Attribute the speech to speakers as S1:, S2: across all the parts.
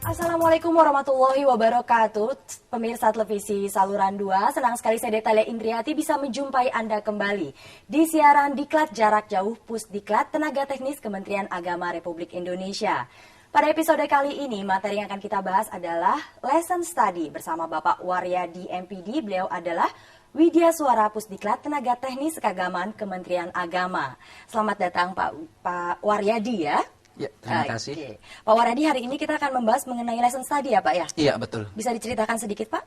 S1: Assalamualaikum warahmatullahi wabarakatuh. Pemirsa televisi saluran 2, senang sekali saya Detalia Indriati bisa menjumpai Anda kembali di siaran Diklat Jarak Jauh Pusdiklat Tenaga Teknis Kementerian Agama Republik Indonesia. Pada episode kali ini, materi yang akan kita bahas adalah Lesson Study bersama Bapak Waryadi MPD. Beliau adalah Widya Suara Pusdiklat Tenaga Teknis Keagamaan Kementerian Agama. Selamat datang Pak Waryadi ya.
S2: Ya, terima kasih.
S1: Oke. Pak Waryadi, hari ini kita akan membahas mengenai lesson study ya Pak ya?
S2: Iya, betul.
S1: Bisa diceritakan sedikit Pak?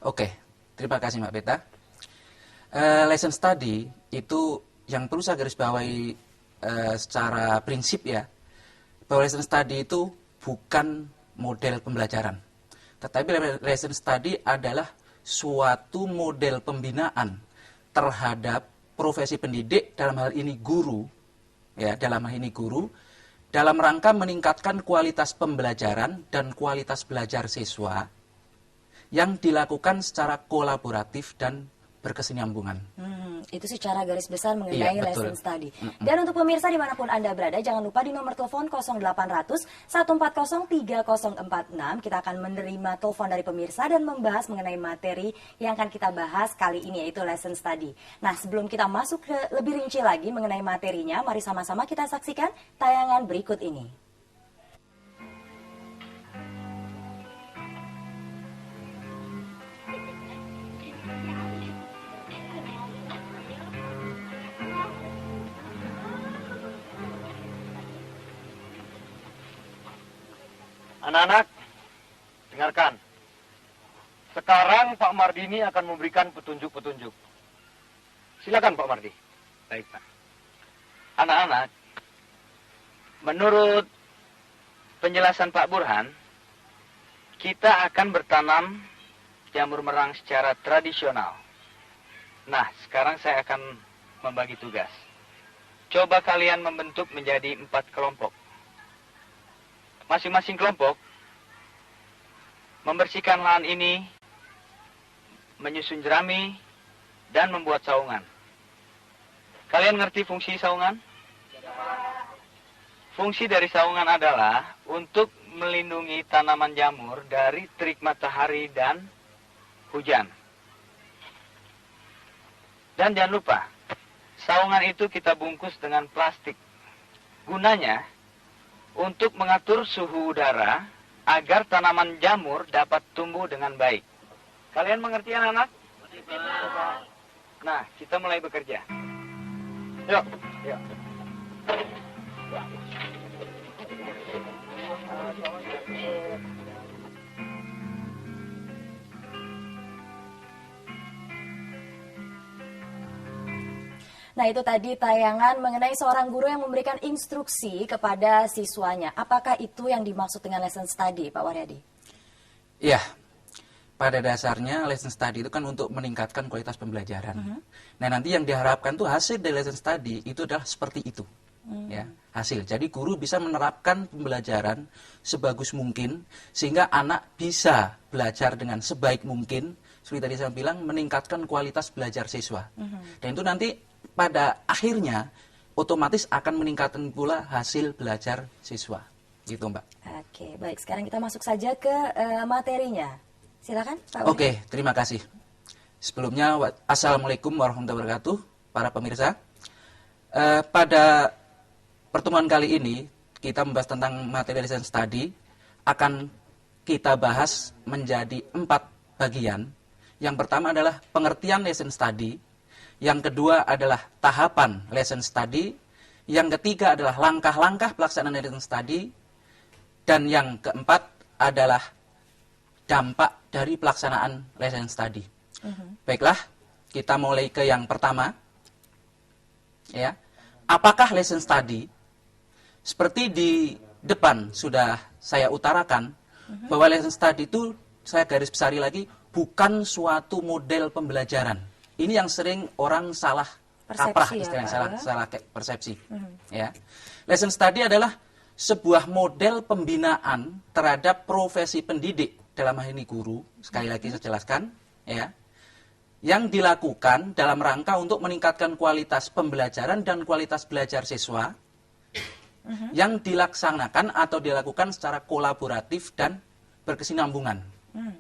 S2: Oke, terima kasih Mbak Beta. Lesson study itu yang perlu saya garis bawahi secara prinsip ya, bahwa lesson study itu bukan model pembelajaran. Tetapi lesson study adalah suatu model pembinaan terhadap profesi pendidik, dalam hal ini guru, ya, dalam rangka meningkatkan kualitas pembelajaran dan kualitas belajar siswa yang dilakukan secara kolaboratif dan berkesinambungan.
S1: Itu secara garis besar mengenai lesson study. Dan untuk pemirsa dimanapun Anda berada, jangan lupa di nomor telepon 0800 140 3046 kita akan menerima telepon dari pemirsa dan membahas mengenai materi yang akan kita bahas kali ini, yaitu lesson study. Nah, sebelum kita masuk ke lebih rinci lagi mengenai materinya, mari sama-sama kita saksikan tayangan berikut ini.
S3: Anak-anak, dengarkan. Sekarang Pak Mardini akan memberikan petunjuk-petunjuk. Silakan Pak Mardi.
S4: Baik, Pak.
S3: Anak-anak, menurut penjelasan Pak Burhan, kita akan bertanam jamur merang secara tradisional. Nah, sekarang saya akan membagi tugas. Coba kalian membentuk menjadi 4 kelompok. Masing-masing kelompok membersihkan lahan ini, menyusun jerami, dan membuat saungan. Kalian ngerti fungsi saungan? Fungsi dari saungan adalah untuk melindungi tanaman jamur dari terik matahari dan hujan. Dan jangan lupa, saungan itu kita bungkus dengan plastik. Gunanya untuk mengatur suhu udara agar tanaman jamur dapat tumbuh dengan baik. Kalian mengerti anak-anak? Nah, kita mulai bekerja. Yuk, yuk.
S1: Nah, itu tadi tayangan mengenai seorang guru yang memberikan instruksi kepada siswanya. Apakah itu yang dimaksud dengan lesson study, Pak Waryadi?
S2: Iya, pada dasarnya lesson study itu kan untuk meningkatkan kualitas pembelajaran. Nah, nanti yang diharapkan tuh hasil dari lesson study itu adalah seperti itu. Ya, hasil. Jadi guru bisa menerapkan pembelajaran sebagus mungkin sehingga anak bisa belajar dengan sebaik mungkin. Seperti tadi saya bilang, meningkatkan kualitas belajar siswa. Dan itu nanti pada akhirnya otomatis akan meningkatkan pula hasil belajar siswa. Gitu, Mbak.
S1: Oke, baik. Sekarang kita masuk saja ke materinya. Silakan, Pak.
S2: Oke, terima kasih. Sebelumnya, Assalamualaikum warahmatullahi wabarakatuh, para pemirsa. Pada pertemuan kali ini, kita membahas tentang materi lesson study. Akan kita bahas menjadi 4 bagian. Yang pertama adalah pengertian lesson study. Yang kedua adalah tahapan lesson study. Yang ketiga adalah langkah-langkah pelaksanaan lesson study. Dan yang keempat adalah dampak dari pelaksanaan lesson study. Baiklah, kita mulai ke yang pertama. Ya, apakah lesson study? Seperti di depan sudah saya utarakan, bahwa lesson study itu, saya garis besari lagi, bukan suatu model pembelajaran. Ini yang sering orang salah kaprah, istilahnya salah persepsi. Ya, lesson study adalah sebuah model pembinaan terhadap profesi pendidik, dalam hal ini guru. Sekali lagi saya jelaskan, ya, yang dilakukan dalam rangka untuk meningkatkan kualitas pembelajaran dan kualitas belajar siswa, yang dilaksanakan atau dilakukan secara kolaboratif dan berkesinambungan.
S1: Hmm.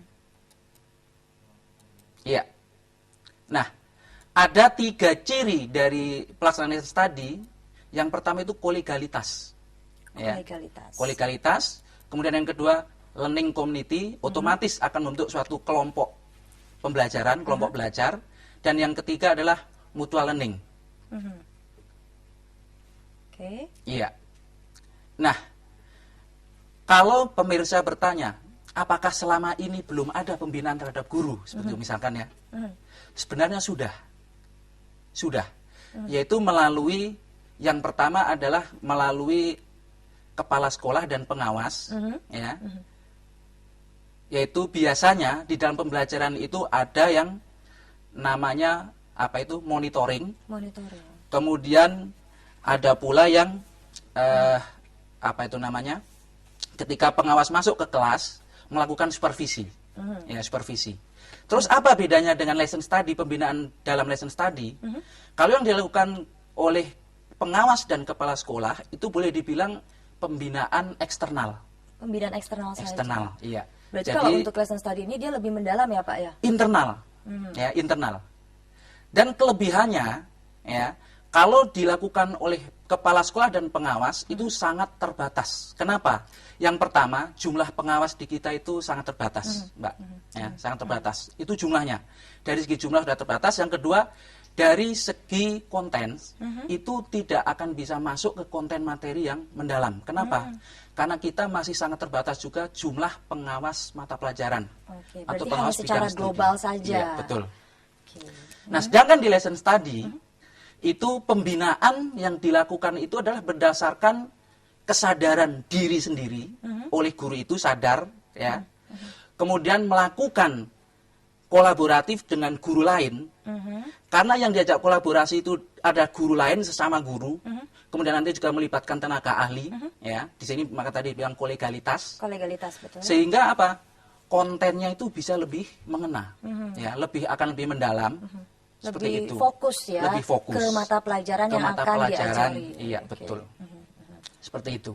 S2: Iya. Nah, ada 3 ciri dari pelaksanaan lesson study. Yang pertama itu kolegalitas. Ya.
S1: Kolegalitas.
S2: Kolegalitas. Kemudian yang kedua, learning community, otomatis akan membentuk suatu kelompok pembelajaran, kelompok belajar. Dan yang ketiga adalah mutual learning.
S1: Mhm. Oke.
S2: Iya. Nah, kalau pemirsa bertanya, apakah selama ini belum ada pembinaan terhadap guru, seperti itu misalkan ya? Sebenarnya sudah. Sudah. Yaitu melalui, yang pertama adalah melalui kepala sekolah dan pengawas, ya. Yaitu biasanya di dalam pembelajaran itu ada yang namanya apa itu monitoring.
S1: Monitoring.
S2: Kemudian ada pula yang apa itu namanya? Ketika pengawas masuk ke kelas melakukan supervisi. Ya, supervisi. Terus apa bedanya dengan lesson study, pembinaan dalam lesson study? Kalau yang dilakukan oleh pengawas dan kepala sekolah itu boleh dibilang pembinaan eksternal.
S1: Pembinaan eksternal saja.
S2: Eksternal, iya.
S1: Berarti
S2: Jadi,
S1: kalau untuk lesson study ini dia lebih mendalam ya Pak ya?
S2: internal. Ya, internal. Dan kelebihannya ya, kalau dilakukan oleh kepala sekolah dan pengawas itu sangat terbatas. Kenapa? Yang pertama, jumlah pengawas di kita itu sangat terbatas, Mbak. Ya, sangat terbatas. Itu jumlahnya. Dari segi jumlah sudah terbatas. Yang kedua, dari segi konten itu tidak akan bisa masuk ke konten materi yang mendalam. Kenapa? Karena kita masih sangat terbatas juga jumlah pengawas mata pelajaran.
S1: Oke,
S2: atau
S1: berarti hanya
S2: pengawas
S1: secara
S2: bidang studi.
S1: global saja.
S2: Iya, betul.
S1: Oke.
S2: Nah, sedangkan di lesson study itu pembinaan yang dilakukan itu adalah berdasarkan kesadaran diri sendiri oleh guru itu sadar ya. Kemudian melakukan kolaboratif dengan guru lain. Karena yang diajak kolaborasi itu ada guru lain sesama guru. Kemudian nanti juga melibatkan tenaga ahli ya. Di sini maka tadi bilang kolegalitas.
S1: Kolegalitas betul.
S2: Sehingga apa? Kontennya itu bisa lebih mengena. Ya, akan lebih mendalam. Seperti
S1: Lebih
S2: itu.
S1: fokus ya.
S2: Lebih fokus
S1: ke mata pelajaran
S2: ke
S1: yang
S2: mata
S1: akan
S2: pelajaran.
S1: diajari.
S2: Iya,
S1: Oke.
S2: betul. Seperti itu.